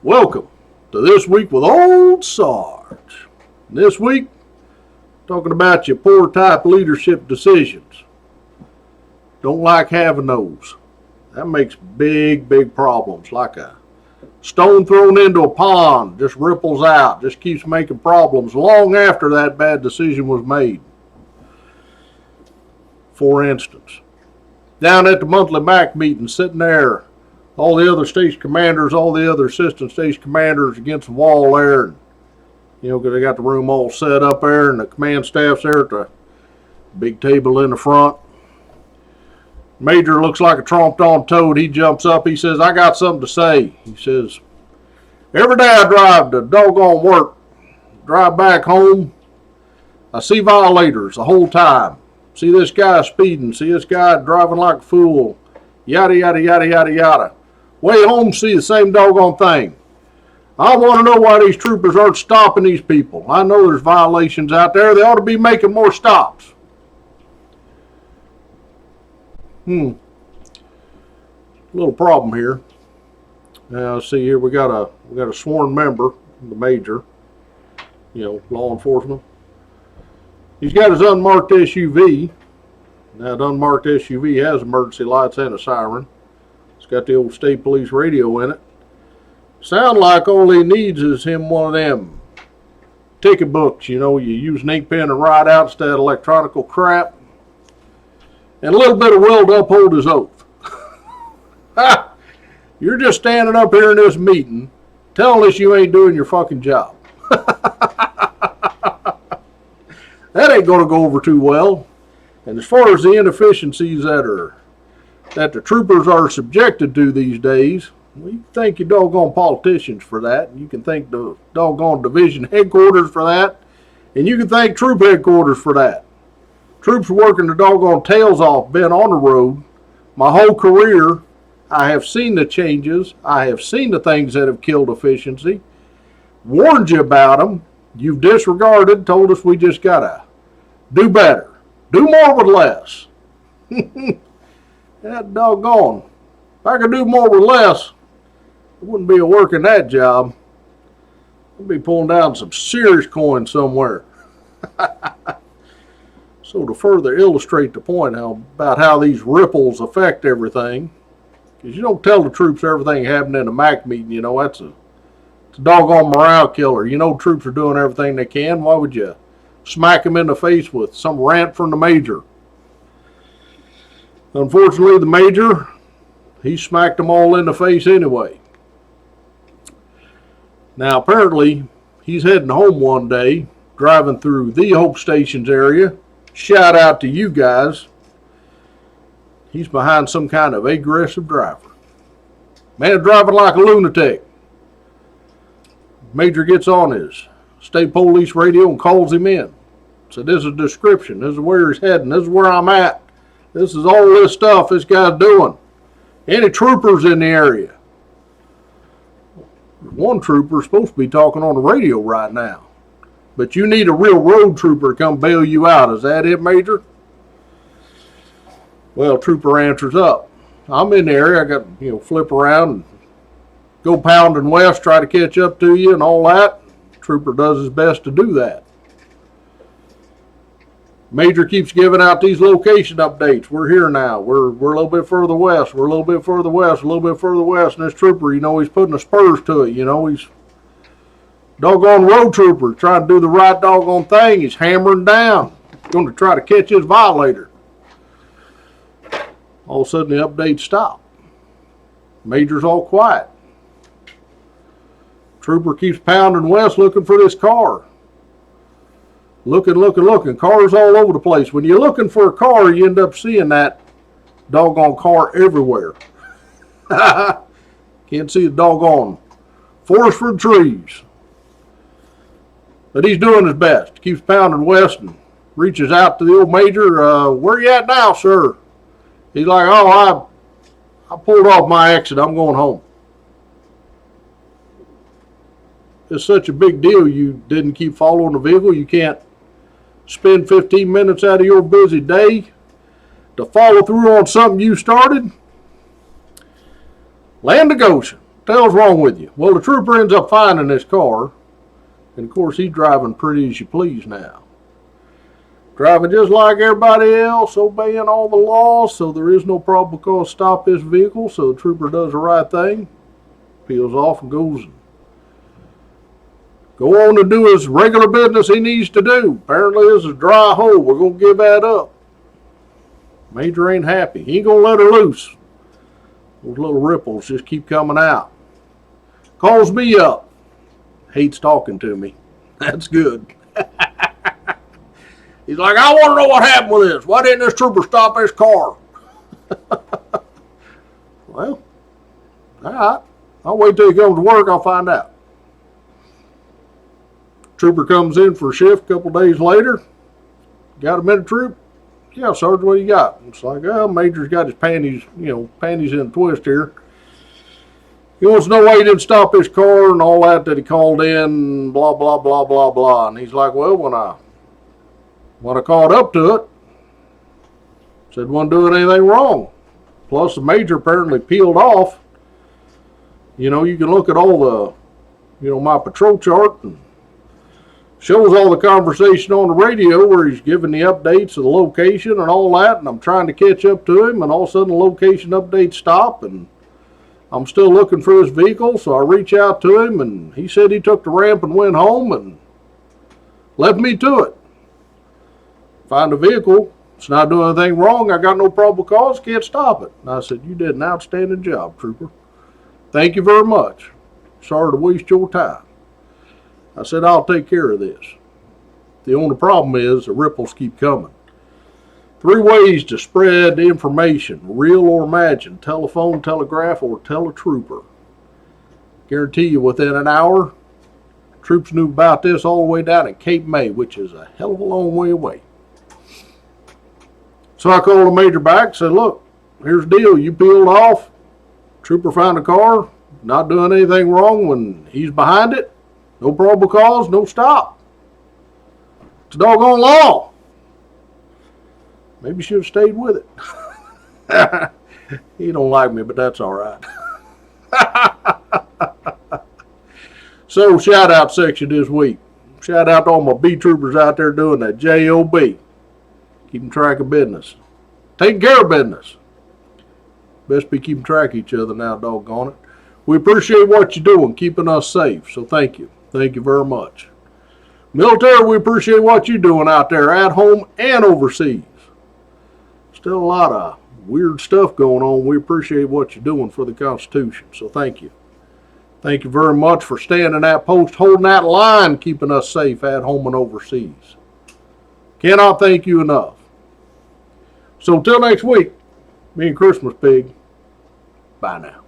Welcome to This Week with Old Sarge. This week, talking about your poor type leadership decisions. Don't like having those. That makes big problems. Like a stone thrown into a pond, just ripples out, just keeps making problems long after that bad decision was made. For instance, down at the monthly MAC meeting, sitting there, all the other station commanders, all the other assistant station commanders against the wall there, and, because they got the room all set up there, and the command staff's there at the big table in the front. Major looks like a tromped on toad. He jumps up. He says, "I got something to say." He says, "Every day I drive to doggone work, drive back home, I see violators the whole time. See this guy speeding, see this guy driving like a fool, yada, yada, yada, yada, yada. Way home, see the same doggone thing. I want to know why these troopers aren't stopping these people. I know there's violations out there. They ought to be making more stops." Little problem here. Now, see here, we got a sworn member, the major, law enforcement. He's got his unmarked SUV. Now, the unmarked SUV has emergency lights and a siren. It's got the old state police radio in it. Sound like all he needs is him one of them ticket books, you use an ink pen to write out instead of electronical crap. And a little bit of will to uphold his oath. You're just standing up here in this meeting telling us you ain't doing your fucking job. That ain't going to go over too well. And as far as the inefficiencies that the troopers are subjected to these days, well, you can thank your doggone politicians for that. You can thank the doggone division headquarters for that. And you can thank troop headquarters for that. Troops working their doggone tails off, been on the road. My whole career, I have seen the changes. I have seen the things that have killed efficiency. Warned you about them. You've disregarded, told us we just got to do better. Do more with less. That doggone. If I could do more with less, I wouldn't be working that job. I'd be pulling down some serious coin somewhere. So to further illustrate the point about how these ripples affect everything, because you don't tell the troops everything happened in a MAC meeting, it's a doggone morale killer. Troops are doing everything they can. Why would you smack them in the face with some rant from the major? Unfortunately, the major, he smacked them all in the face anyway. Now, apparently, he's heading home one day, driving through the Hope Stations area. Shout out to you guys. He's behind some kind of aggressive driver. Man driving like a lunatic. Major gets on his state police radio and calls him in. So this is a description. This is where he's heading. This is where I'm at. This is all this stuff this guy's doing. Any troopers in the area? One trooper is supposed to be talking on the radio right now. But you need a real road trooper to come bail you out. Is that it, Major? Well, trooper answers up. I'm in the area. I got, flip around and go pounding west, try to catch up to you and all that. Trooper does his best to do that. Major keeps giving out these location updates. We're here now. We're a little bit further west. We're a little bit further west, a little bit further west. And this trooper, he's putting the spurs to it. He's doggone road trooper trying to do the right doggone thing. He's hammering down. Going to try to catch his violator. All of a sudden the updates stop. Major's all quiet. Trooper keeps pounding west looking for this car. Looking. Cars all over the place. When you're looking for a car, you end up seeing that doggone car everywhere. Can't see the doggone forest for the trees. But he's doing his best. Keeps pounding west and reaches out to the old major. Where you at now, sir? He's like, "Oh, I pulled off my exit. I'm going home." It's such a big deal you didn't keep following the vehicle. You can't spend 15 minutes out of your busy day to follow through on something you started. Land of Goshen. the hell's wrong with you? Well, the trooper ends up finding this car, and of course he's driving pretty as you please now. Driving just like everybody else, obeying all the laws, so there is no probable cause to stop this vehicle, so the trooper does the right thing, peels off and goes and go on to do his regular business he needs to do. Apparently this is a dry hole. We're going to give that up. Major ain't happy. He ain't going to let her loose. Those little ripples just keep coming out. Calls me up. Hates talking to me. That's good. He's like, I want to know what happened with this. Why didn't this trooper stop his car? Well, all right. I'll wait till he comes to work. I'll find out. Trooper comes in for a shift a couple days later. Got a minute, troop? Yeah, Sergeant, what do you got? It's like, oh, Major's got his panties in a twist here. He wants to know why he didn't stop his car and all that he called in, blah, blah, blah, blah, blah. And he's like, well, when I caught up to it, said wasn't doing anything wrong. Plus the Major apparently peeled off. You can look at all the, my patrol chart and shows all the conversation on the radio where he's giving the updates of the location and all that, and I'm trying to catch up to him, and all of a sudden the location updates stop, and I'm still looking for his vehicle, so I reach out to him, and he said he took the ramp and went home and left me to it. Find the vehicle. It's not doing anything wrong. I got no probable cause. Can't stop it. And I said, you did an outstanding job, trooper. Thank you very much. Sorry to waste your time. I said, I'll take care of this. The only problem is the ripples keep coming. 3 ways to spread information, real or imagined: telephone, telegraph, or tell a trooper. Guarantee you within an hour, troops knew about this all the way down at Cape May, which is a hell of a long way away. So I called the Major back and said, look, here's the deal. You peeled off. Trooper found a car, not doing anything wrong when he's behind it. No probable cause, no stop. It's a doggone law. Maybe you should have stayed with it. He don't like me, but that's all right. So, shout out section this week. Shout out to all my B troopers out there doing that JOB. Keeping track of business. Taking care of business. Best be keeping track of each other now, doggone it. We appreciate what you're doing, keeping us safe, so thank you. Thank you very much. Military, we appreciate what you're doing out there at home and overseas. Still a lot of weird stuff going on. We appreciate what you're doing for the Constitution, so thank you. Thank you very much for standing that post, holding that line, keeping us safe at home and overseas. Cannot thank you enough. So until next week, me and Christmas Pig, bye now.